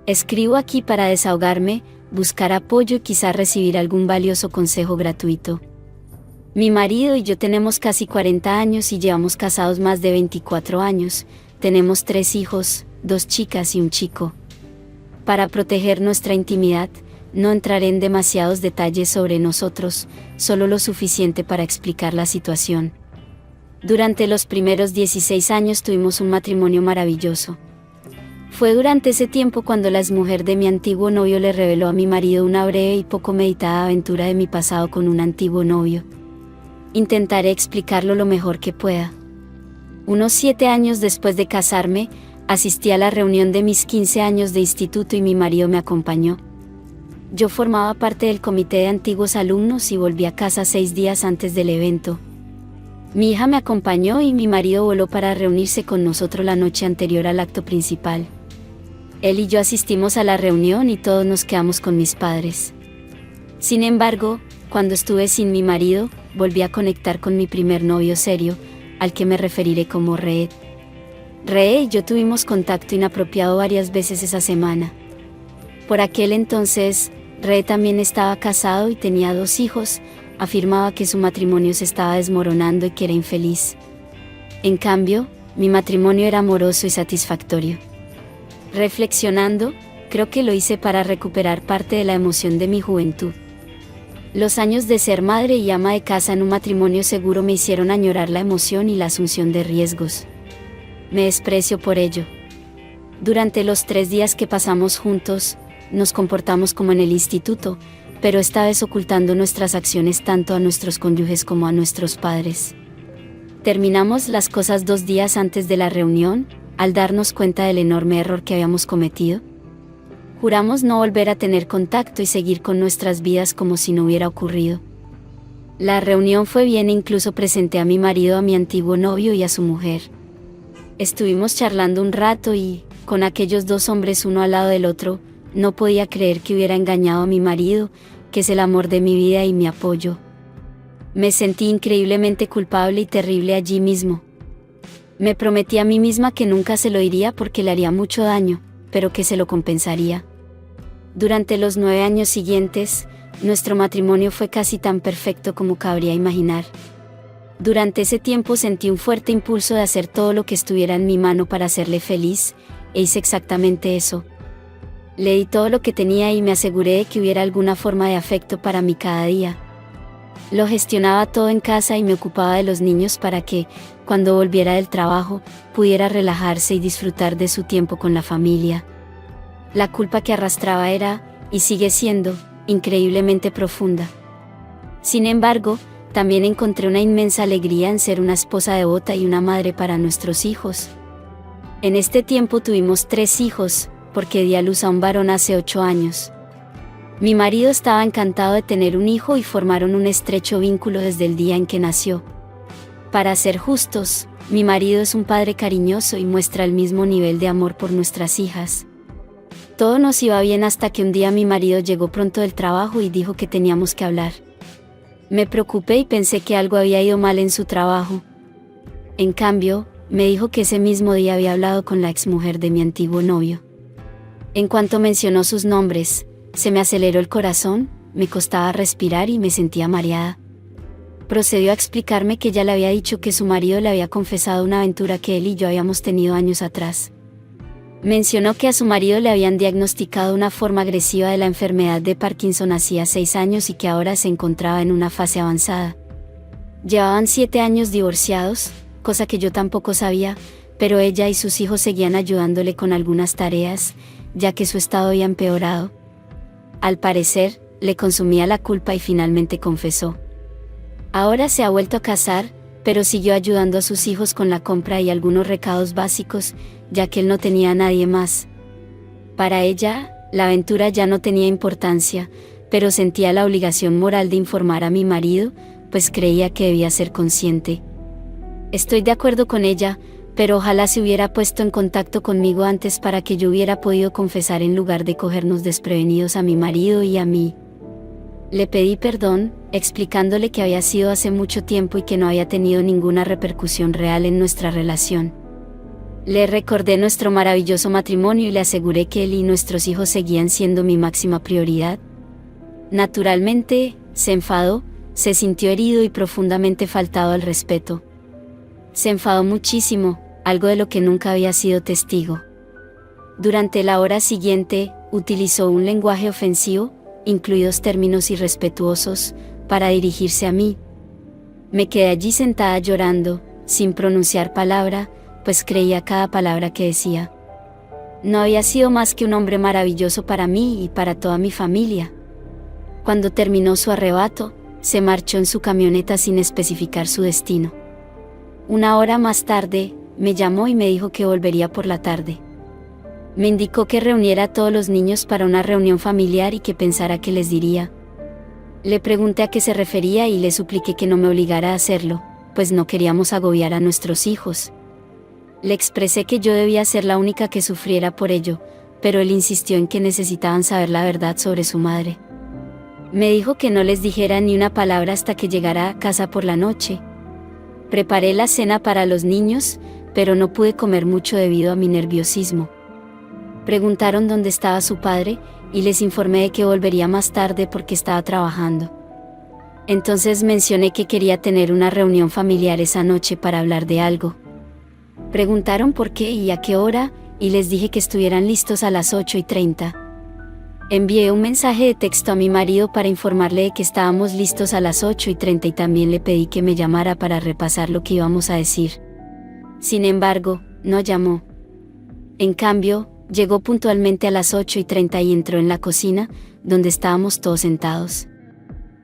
Escribo aquí para desahogarme, buscar apoyo y quizá recibir algún valioso consejo gratuito. Mi marido y yo tenemos casi 40 años y llevamos casados más de 24 años, tenemos 3 hijos, 2 chicas y un chico. Para proteger nuestra intimidad, no entraré en demasiados detalles sobre nosotros, solo lo suficiente para explicar la situación. Durante los primeros 16 años tuvimos un matrimonio maravilloso. Fue durante ese tiempo cuando la exmujer de mi antiguo novio le reveló a mi marido una breve y poco meditada aventura de mi pasado con un antiguo novio. Intentaré explicarlo lo mejor que pueda. Unos 7 años después de casarme, asistí a la reunión de mis 15 años de instituto y mi marido me acompañó. Yo formaba parte del comité de antiguos alumnos y volví a casa 6 días antes del evento. Mi hija me acompañó y mi marido voló para reunirse con nosotros la noche anterior al acto principal. Él y yo asistimos a la reunión y todos nos quedamos con mis padres. Sin embargo, cuando estuve sin mi marido, volví a conectar con mi primer novio serio, al que me referiré como Reed. Reed y yo tuvimos contacto inapropiado varias veces esa semana. Por aquel entonces, Reed también estaba casado y tenía 2 hijos, afirmaba que su matrimonio se estaba desmoronando y que era infeliz. En cambio, mi matrimonio era amoroso y satisfactorio. Reflexionando, creo que lo hice para recuperar parte de la emoción de mi juventud. Los años de ser madre y ama de casa en un matrimonio seguro me hicieron añorar la emoción y la asunción de riesgos. Me desprecio por ello. Durante los 3 días que pasamos juntos, nos comportamos como en el instituto, pero esta vez ocultando nuestras acciones tanto a nuestros cónyuges como a nuestros padres. Terminamos las cosas 2 días antes de la reunión, al darnos cuenta del enorme error que habíamos cometido. Juramos no volver a tener contacto y seguir con nuestras vidas como si no hubiera ocurrido. La reunión fue bien e incluso presenté a mi marido a mi antiguo novio y a su mujer. Estuvimos charlando un rato y, con aquellos 2 hombres uno al lado del otro, no podía creer que hubiera engañado a mi marido, que es el amor de mi vida y mi apoyo. Me sentí increíblemente culpable y terrible allí mismo. Me prometí a mí misma que nunca se lo diría porque le haría mucho daño, pero que se lo compensaría. Durante los 9 años siguientes, nuestro matrimonio fue casi tan perfecto como cabría imaginar. Durante ese tiempo sentí un fuerte impulso de hacer todo lo que estuviera en mi mano para hacerle feliz, e hice exactamente eso. Le di todo lo que tenía y me aseguré de que hubiera alguna forma de afecto para mí cada día. Lo gestionaba todo en casa y me ocupaba de los niños para que, cuando volviera del trabajo, pudiera relajarse y disfrutar de su tiempo con la familia. La culpa que arrastraba era, y sigue siendo, increíblemente profunda. Sin embargo, también encontré una inmensa alegría en ser una esposa devota y una madre para nuestros hijos. En este tiempo tuvimos 3 hijos, porque di a luz a un varón hace 8 años. Mi marido estaba encantado de tener un hijo y formaron un estrecho vínculo desde el día en que nació. Para ser justos, mi marido es un padre cariñoso y muestra el mismo nivel de amor por nuestras hijas. Todo nos iba bien hasta que un día mi marido llegó pronto del trabajo y dijo que teníamos que hablar. Me preocupé y pensé que algo había ido mal en su trabajo. En cambio, me dijo que ese mismo día había hablado con la exmujer de mi antiguo novio. En cuanto mencionó sus nombres, se me aceleró el corazón, me costaba respirar y me sentía mareada. Procedió a explicarme que ella le había dicho que su marido le había confesado una aventura que él y yo habíamos tenido años atrás. Mencionó que a su marido le habían diagnosticado una forma agresiva de la enfermedad de Parkinson hacía 6 años y que ahora se encontraba en una fase avanzada. Llevaban 7 años divorciados, cosa que yo tampoco sabía, pero ella y sus hijos seguían ayudándole con algunas tareas, ya que su estado había empeorado. Al parecer, le consumía la culpa y finalmente confesó. Ahora se ha vuelto a casar, pero siguió ayudando a sus hijos con la compra y algunos recados básicos, ya que él no tenía a nadie más. Para ella, la aventura ya no tenía importancia, pero sentía la obligación moral de informar a mi marido, pues creía que debía ser consciente. Estoy de acuerdo con ella, pero ojalá se hubiera puesto en contacto conmigo antes para que yo hubiera podido confesar en lugar de cogernos desprevenidos a mi marido y a mí. Le pedí perdón, explicándole que había sido hace mucho tiempo y que no había tenido ninguna repercusión real en nuestra relación. Le recordé nuestro maravilloso matrimonio y le aseguré que él y nuestros hijos seguían siendo mi máxima prioridad. Naturalmente, se enfadó, se sintió herido y profundamente faltado al respeto. Se enfadó muchísimo, algo de lo que nunca había sido testigo. Durante la hora siguiente, utilizó un lenguaje ofensivo, incluidos términos irrespetuosos, para dirigirse a mí. Me quedé allí sentada llorando, sin pronunciar palabra, pues creía cada palabra que decía. No había sido más que un hombre maravilloso para mí y para toda mi familia. Cuando terminó su arrebato, se marchó en su camioneta sin especificar su destino. Una hora más tarde, me llamó y me dijo que volvería por la tarde. Me indicó que reuniera a todos los niños para una reunión familiar y que pensara qué les diría. Le pregunté a qué se refería y le supliqué que no me obligara a hacerlo, pues no queríamos agobiar a nuestros hijos. Le expresé que yo debía ser la única que sufriera por ello, pero él insistió en que necesitaban saber la verdad sobre su madre. Me dijo que no les dijera ni una palabra hasta que llegara a casa por la noche. Preparé la cena para los niños, pero no pude comer mucho debido a mi nerviosismo. Preguntaron dónde estaba su padre, y les informé de que volvería más tarde porque estaba trabajando. Entonces mencioné que quería tener una reunión familiar esa noche para hablar de algo. Preguntaron por qué y a qué hora, y les dije que estuvieran listos a las 8:30. Envié un mensaje de texto a mi marido para informarle de que estábamos listos a las 8:30 y también le pedí que me llamara para repasar lo que íbamos a decir. Sin embargo, no llamó. En cambio, llegó puntualmente a las 8:30 y entró en la cocina, donde estábamos todos sentados.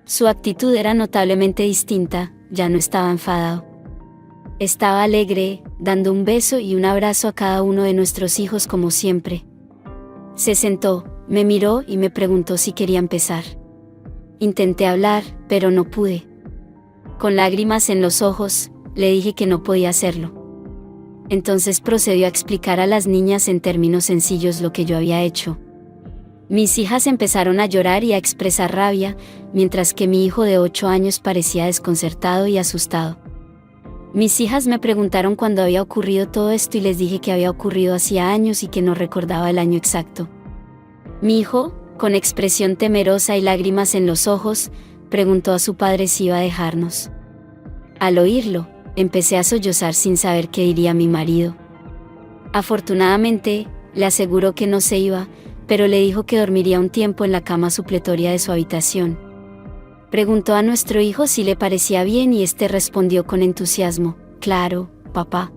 Su actitud era notablemente distinta, ya no estaba enfadado. Estaba alegre, dando un beso y un abrazo a cada uno de nuestros hijos como siempre. Se sentó, me miró y me preguntó si quería empezar. Intenté hablar, pero no pude. Con lágrimas en los ojos, le dije que no podía hacerlo. Entonces procedió a explicar a las niñas en términos sencillos lo que yo había hecho. Mis hijas empezaron a llorar y a expresar rabia, mientras que mi hijo de 8 años parecía desconcertado y asustado. Mis hijas me preguntaron cuándo había ocurrido todo esto y les dije que había ocurrido hacía años y que no recordaba el año exacto. Mi hijo, con expresión temerosa y lágrimas en los ojos, preguntó a su padre si iba a dejarnos. Al oírlo, empecé a sollozar sin saber qué diría mi marido. Afortunadamente, le aseguró que no se iba, pero le dijo que dormiría un tiempo en la cama supletoria de su habitación. Preguntó a nuestro hijo si le parecía bien y éste respondió con entusiasmo: «Claro, papá».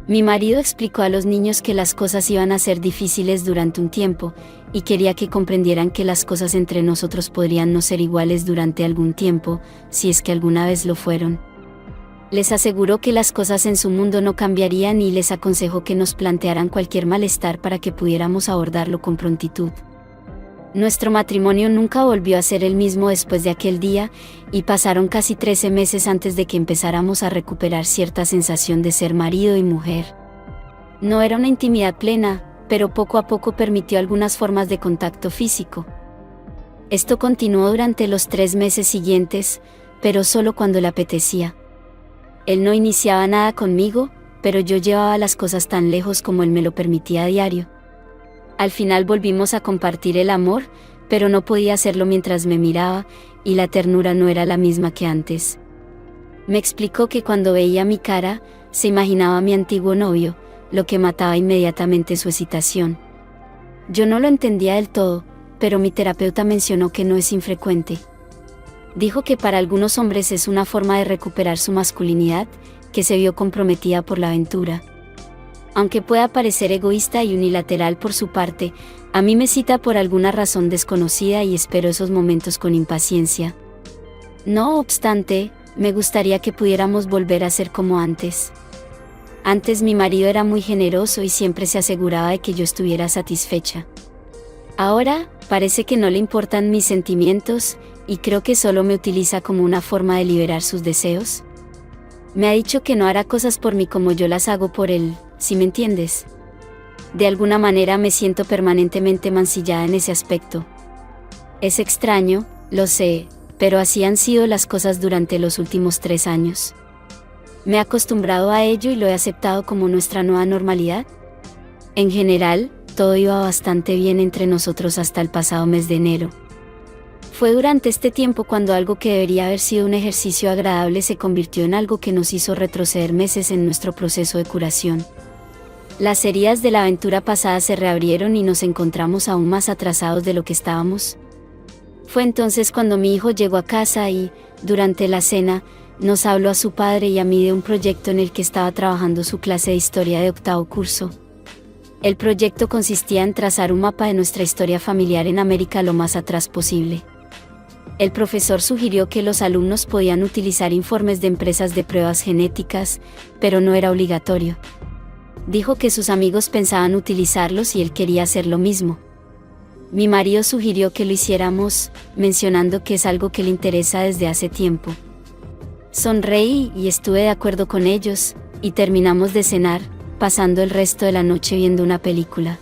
Mi marido explicó a los niños que las cosas iban a ser difíciles durante un tiempo, y quería que comprendieran que las cosas entre nosotros podrían no ser iguales durante algún tiempo, si es que alguna vez lo fueron. Les aseguró que las cosas en su mundo no cambiarían y les aconsejó que nos plantearan cualquier malestar para que pudiéramos abordarlo con prontitud. Nuestro matrimonio nunca volvió a ser el mismo después de aquel día, y pasaron casi 13 meses antes de que empezáramos a recuperar cierta sensación de ser marido y mujer. No era una intimidad plena, pero poco a poco permitió algunas formas de contacto físico. Esto continuó durante los 3 meses siguientes, pero solo cuando le apetecía. Él no iniciaba nada conmigo, pero yo llevaba las cosas tan lejos como él me lo permitía a diario. Al final volvimos a compartir el amor, pero no podía hacerlo mientras me miraba, y la ternura no era la misma que antes. Me explicó que cuando veía mi cara, se imaginaba a mi antiguo novio, lo que mataba inmediatamente su excitación. Yo no lo entendía del todo, pero mi terapeuta mencionó que no es infrecuente. Dijo que para algunos hombres es una forma de recuperar su masculinidad, que se vio comprometida por la aventura. Aunque pueda parecer egoísta y unilateral por su parte, a mí me cita por alguna razón desconocida y espero esos momentos con impaciencia. No obstante, me gustaría que pudiéramos volver a ser como antes. Antes mi marido era muy generoso y siempre se aseguraba de que yo estuviera satisfecha. Ahora, parece que no le importan mis sentimientos, y creo que solo me utiliza como una forma de liberar sus deseos. Me ha dicho que no hará cosas por mí como yo las hago por él, ¿sí me entiendes? De alguna manera me siento permanentemente mancillada en ese aspecto. Es extraño, lo sé, pero así han sido las cosas durante los últimos 3 años. ¿Me he acostumbrado a ello y lo he aceptado como nuestra nueva normalidad? En general, todo iba bastante bien entre nosotros hasta el pasado mes de enero. Fue durante este tiempo cuando algo que debería haber sido un ejercicio agradable se convirtió en algo que nos hizo retroceder meses en nuestro proceso de curación. Las heridas de la aventura pasada se reabrieron y nos encontramos aún más atrasados de lo que estábamos. Fue entonces cuando mi hijo llegó a casa y, durante la cena, nos habló a su padre y a mí de un proyecto en el que estaba trabajando su clase de historia de octavo curso. El proyecto consistía en trazar un mapa de nuestra historia familiar en América lo más atrás posible. El profesor sugirió que los alumnos podían utilizar informes de empresas de pruebas genéticas, pero no era obligatorio. Dijo que sus amigos pensaban utilizarlos y él quería hacer lo mismo. Mi marido sugirió que lo hiciéramos, mencionando que es algo que le interesa desde hace tiempo. Sonreí y estuve de acuerdo con ellos, y terminamos de cenar, pasando el resto de la noche viendo una película.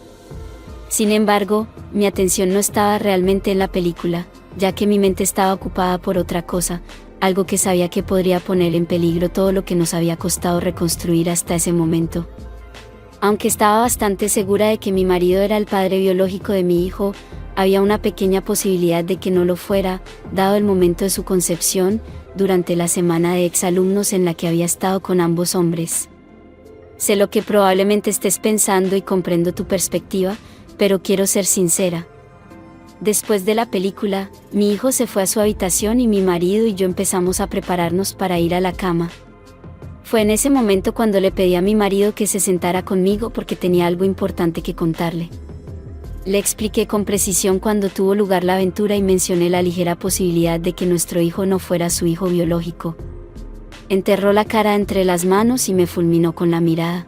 Sin embargo, mi atención no estaba realmente en la película, ya que mi mente estaba ocupada por otra cosa, algo que sabía que podría poner en peligro todo lo que nos había costado reconstruir hasta ese momento. Aunque estaba bastante segura de que mi marido era el padre biológico de mi hijo, había una pequeña posibilidad de que no lo fuera, dado el momento de su concepción, durante la semana de exalumnos en la que había estado con ambos hombres. Sé lo que probablemente estés pensando y comprendo tu perspectiva, pero quiero ser sincera. Después de la película, mi hijo se fue a su habitación y mi marido y yo empezamos a prepararnos para ir a la cama. Fue en ese momento cuando le pedí a mi marido que se sentara conmigo porque tenía algo importante que contarle. Le expliqué con precisión cuándo tuvo lugar la aventura y mencioné la ligera posibilidad de que nuestro hijo no fuera su hijo biológico. Enterró la cara entre las manos y me fulminó con la mirada.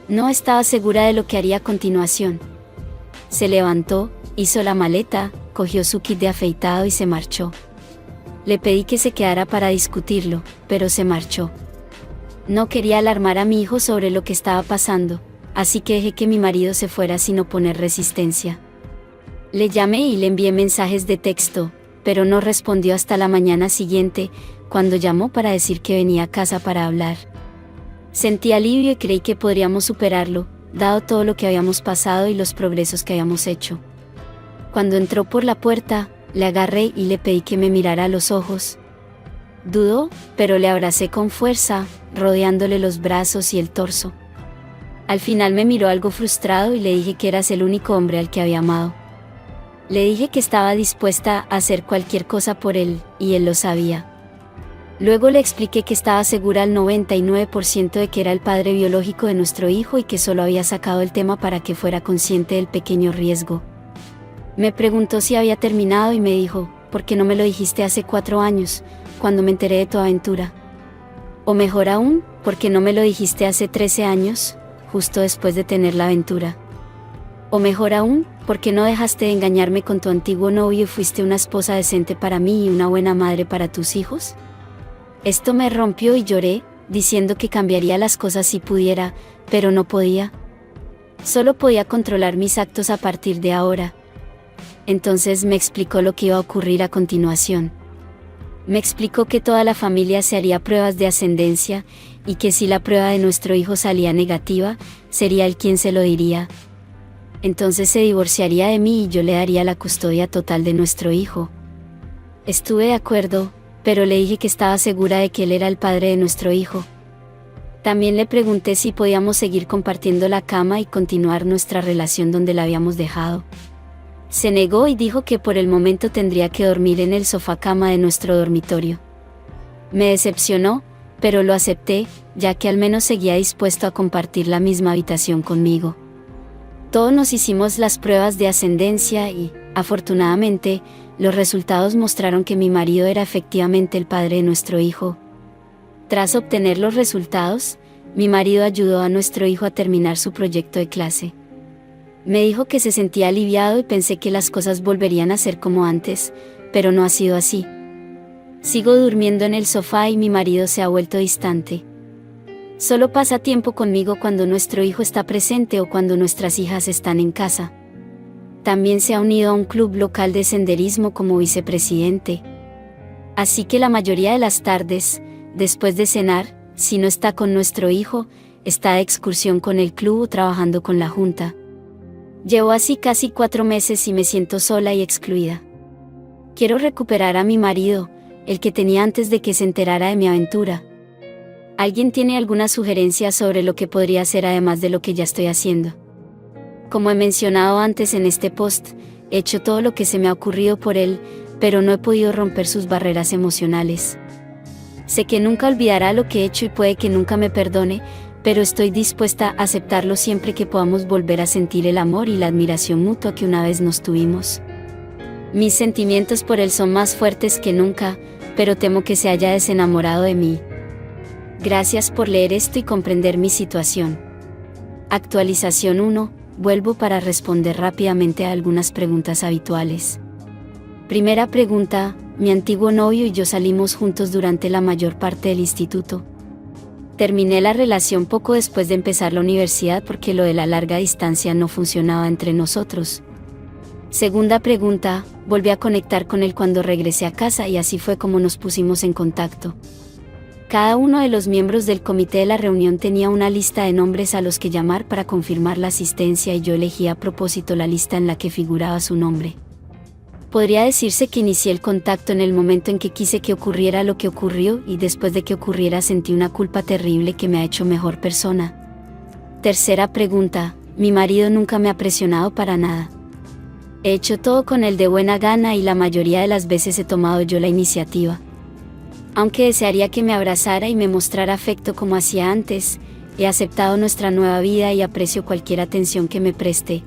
No estaba segura de lo que haría a continuación. Se levantó, hizo la maleta, cogió su kit de afeitado y se marchó. Le pedí que se quedara para discutirlo, pero se marchó. No quería alarmar a mi hijo sobre lo que estaba pasando, así que dejé que mi marido se fuera sin oponer resistencia. Le llamé y le envié mensajes de texto, pero no respondió hasta la mañana siguiente, cuando llamó para decir que venía a casa para hablar. Sentí alivio y creí que podríamos superarlo, dado todo lo que habíamos pasado y los progresos que habíamos hecho. Cuando entró por la puerta, le agarré y le pedí que me mirara a los ojos. Dudó, pero le abracé con fuerza, rodeándole los brazos y el torso. Al final me miró algo frustrado y le dije que eras el único hombre al que había amado. Le dije que estaba dispuesta a hacer cualquier cosa por él, y él lo sabía. Luego le expliqué que estaba segura al 99% de que era el padre biológico de nuestro hijo y que solo había sacado el tema para que fuera consciente del pequeño riesgo. Me preguntó si había terminado y me dijo, ¿por qué no me lo dijiste hace 4 años, cuando me enteré de tu aventura? O mejor aún, ¿por qué no me lo dijiste hace 13 años, justo después de tener la aventura? O mejor aún, ¿por qué no dejaste de engañarme con tu antiguo novio y fuiste una esposa decente para mí y una buena madre para tus hijos? Esto me rompió y lloré, diciendo que cambiaría las cosas si pudiera, pero no podía. Solo podía controlar mis actos a partir de ahora. Entonces me explicó lo que iba a ocurrir a continuación. Me explicó que toda la familia se haría pruebas de ascendencia, y que si la prueba de nuestro hijo salía negativa, sería él quien se lo diría. Entonces se divorciaría de mí y yo le daría la custodia total de nuestro hijo. Estuve de acuerdo, pero le dije que estaba segura de que él era el padre de nuestro hijo. También le pregunté si podíamos seguir compartiendo la cama y continuar nuestra relación donde la habíamos dejado. Se negó y dijo que por el momento tendría que dormir en el sofá cama de nuestro dormitorio. Me decepcionó, pero lo acepté, ya que al menos seguía dispuesto a compartir la misma habitación conmigo. Todos nos hicimos las pruebas de ascendencia y, afortunadamente, los resultados mostraron que mi marido era efectivamente el padre de nuestro hijo. Tras obtener los resultados, mi marido ayudó a nuestro hijo a terminar su proyecto de clase. Me dijo que se sentía aliviado y pensé que las cosas volverían a ser como antes, pero no ha sido así. Sigo durmiendo en el sofá y mi marido se ha vuelto distante. Solo pasa tiempo conmigo cuando nuestro hijo está presente o cuando nuestras hijas están en casa. También se ha unido a un club local de senderismo como vicepresidente. Así que la mayoría de las tardes, después de cenar, si no está con nuestro hijo, está de excursión con el club o trabajando con la junta. Llevo así casi 4 meses y me siento sola y excluida. Quiero recuperar a mi marido, el que tenía antes de que se enterara de mi aventura. ¿Alguien tiene alguna sugerencia sobre lo que podría hacer además de lo que ya estoy haciendo? Como he mencionado antes en este post, he hecho todo lo que se me ha ocurrido por él, pero no he podido romper sus barreras emocionales. Sé que nunca olvidará lo que he hecho y puede que nunca me perdone, pero estoy dispuesta a aceptarlo siempre que podamos volver a sentir el amor y la admiración mutua que una vez nos tuvimos. Mis sentimientos por él son más fuertes que nunca, pero temo que se haya desenamorado de mí. Gracias por leer esto y comprender mi situación. Actualización 1. Vuelvo para responder rápidamente a algunas preguntas habituales. Primera pregunta: mi antiguo novio y yo salimos juntos durante la mayor parte del instituto. Terminé la relación poco después de empezar la universidad porque lo de la larga distancia no funcionaba entre nosotros. Segunda pregunta: volví a conectar con él cuando regresé a casa y así fue como nos pusimos en contacto. Cada uno de los miembros del comité de la reunión tenía una lista de nombres a los que llamar para confirmar la asistencia y yo elegí a propósito la lista en la que figuraba su nombre. Podría decirse que inicié el contacto en el momento en que quise que ocurriera lo que ocurrió y después de que ocurriera sentí una culpa terrible que me ha hecho mejor persona. Tercera pregunta: mi marido nunca me ha presionado para nada. He hecho todo con él de buena gana y la mayoría de las veces he tomado yo la iniciativa. Aunque desearía que me abrazara y me mostrara afecto como hacía antes, he aceptado nuestra nueva vida y aprecio cualquier atención que me preste.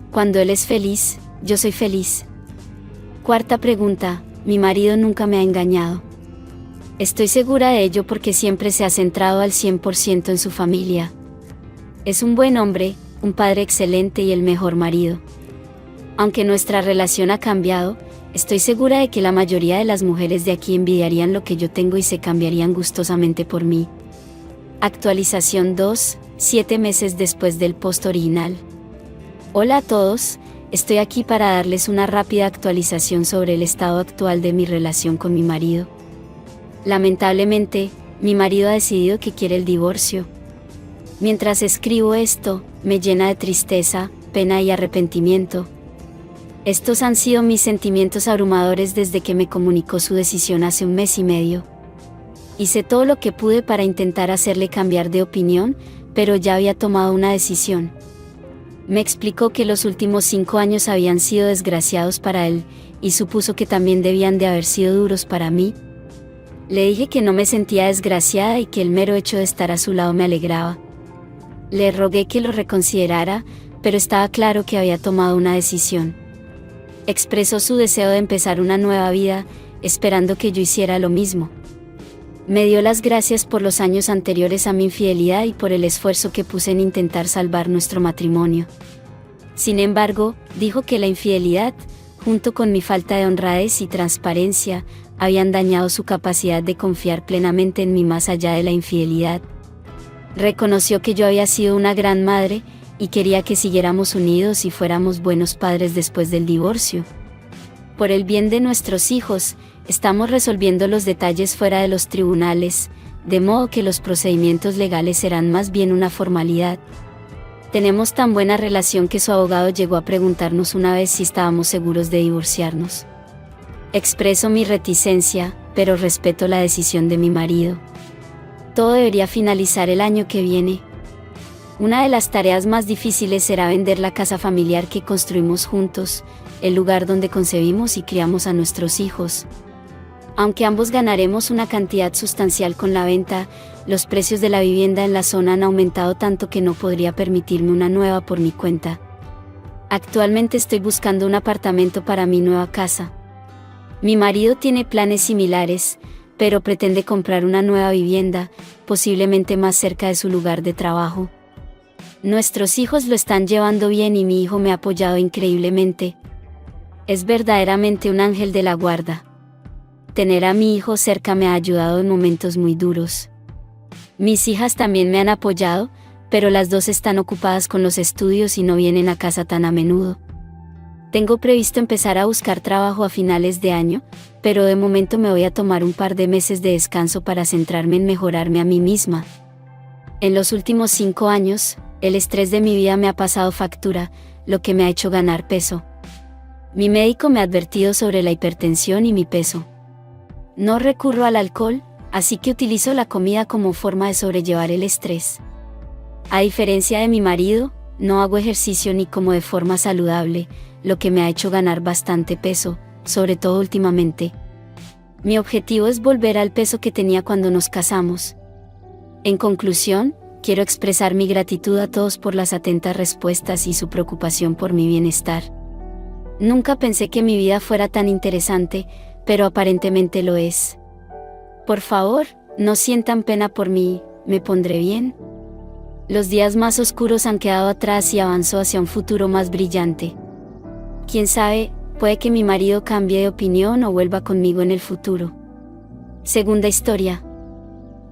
Cuando él es feliz, yo soy feliz. Cuarta pregunta: mi marido nunca me ha engañado. Estoy segura de ello porque siempre se ha centrado al 100% en su familia. Es un buen hombre, un padre excelente y el mejor marido. Aunque nuestra relación ha cambiado, estoy segura de que la mayoría de las mujeres de aquí envidiarían lo que yo tengo y se cambiarían gustosamente por mí. Actualización 2, 7 meses después del post original. Hola a todos, estoy aquí para darles una rápida actualización sobre el estado actual de mi relación con mi marido. Lamentablemente, mi marido ha decidido que quiere el divorcio. Mientras escribo esto, me llena de tristeza, pena y arrepentimiento. Estos han sido mis sentimientos abrumadores desde que me comunicó su decisión hace 1 mes y medio. Hice todo lo que pude para intentar hacerle cambiar de opinión, pero ya había tomado una decisión. Me explicó que los últimos 5 años habían sido desgraciados para él, y supuso que también debían de haber sido duros para mí. Le dije que no me sentía desgraciada y que el mero hecho de estar a su lado me alegraba. Le rogué que lo reconsiderara, pero estaba claro que había tomado una decisión. Expresó su deseo de empezar una nueva vida, esperando que yo hiciera lo mismo. Me dio las gracias por los años anteriores a mi infidelidad y por el esfuerzo que puse en intentar salvar nuestro matrimonio. Sin embargo, dijo que la infidelidad, junto con mi falta de honradez y transparencia, habían dañado su capacidad de confiar plenamente en mí más allá de la infidelidad. Reconoció que yo había sido una gran madre, y quería que siguiéramos unidos y fuéramos buenos padres después del divorcio. Por el bien de nuestros hijos, estamos resolviendo los detalles fuera de los tribunales, de modo que los procedimientos legales serán más bien una formalidad. Tenemos tan buena relación que su abogado llegó a preguntarnos una vez si estábamos seguros de divorciarnos. Expreso mi reticencia, pero respeto la decisión de mi marido. Todo debería finalizar el año que viene. Una de las tareas más difíciles será vender la casa familiar que construimos juntos, el lugar donde concebimos y criamos a nuestros hijos. Aunque ambos ganaremos una cantidad sustancial con la venta, los precios de la vivienda en la zona han aumentado tanto que no podría permitirme una nueva por mi cuenta. Actualmente estoy buscando un apartamento para mi nueva casa. Mi marido tiene planes similares, pero pretende comprar una nueva vivienda, posiblemente más cerca de su lugar de trabajo. Nuestros hijos lo están llevando bien y mi hijo me ha apoyado increíblemente. Es verdaderamente un ángel de la guarda. Tener a mi hijo cerca me ha ayudado en momentos muy duros. Mis hijas también me han apoyado, pero las dos están ocupadas con los estudios y no vienen a casa tan a menudo. Tengo previsto empezar a buscar trabajo a finales de año, pero de momento me voy a tomar un par de meses de descanso para centrarme en mejorarme a mí misma. En los últimos 5 años, el estrés de mi vida me ha pasado factura, lo que me ha hecho ganar peso. Mi médico me ha advertido sobre la hipertensión y mi peso. No recurro al alcohol, así que utilizo la comida como forma de sobrellevar el estrés. A diferencia de mi marido, no hago ejercicio ni como de forma saludable, lo que me ha hecho ganar bastante peso, sobre todo últimamente. Mi objetivo es volver al peso que tenía cuando nos casamos. En conclusión, quiero expresar mi gratitud a todos por las atentas respuestas y su preocupación por mi bienestar. Nunca pensé que mi vida fuera tan interesante, pero aparentemente lo es. Por favor, no sientan pena por mí, me pondré bien. Los días más oscuros han quedado atrás y avanzo hacia un futuro más brillante. Quién sabe, puede que mi marido cambie de opinión o vuelva conmigo en el futuro. Segunda historia.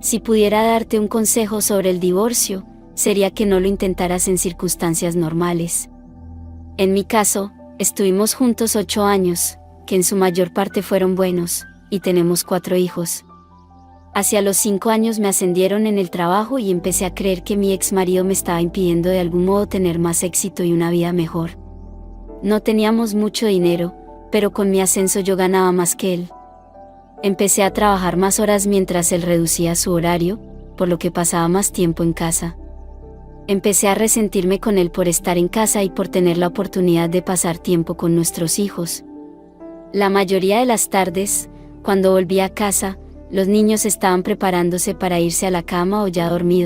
Si pudiera darte un consejo sobre el divorcio, sería que no lo intentaras en circunstancias normales. En mi caso, estuvimos juntos 8 años, que en su mayor parte fueron buenos, y tenemos 4 hijos. Hacia los 5 años me ascendieron en el trabajo y empecé a creer que mi ex marido me estaba impidiendo de algún modo tener más éxito y una vida mejor. No teníamos mucho dinero, pero con mi ascenso yo ganaba más que él. Empecé a trabajar más horas mientras él reducía su horario, por lo que pasaba más tiempo en casa. Empecé a resentirme con él por estar en casa y por tener la oportunidad de pasar tiempo con nuestros hijos. La mayoría de las tardes, cuando volvía a casa, los niños estaban preparándose para irse a la cama o ya dormidos.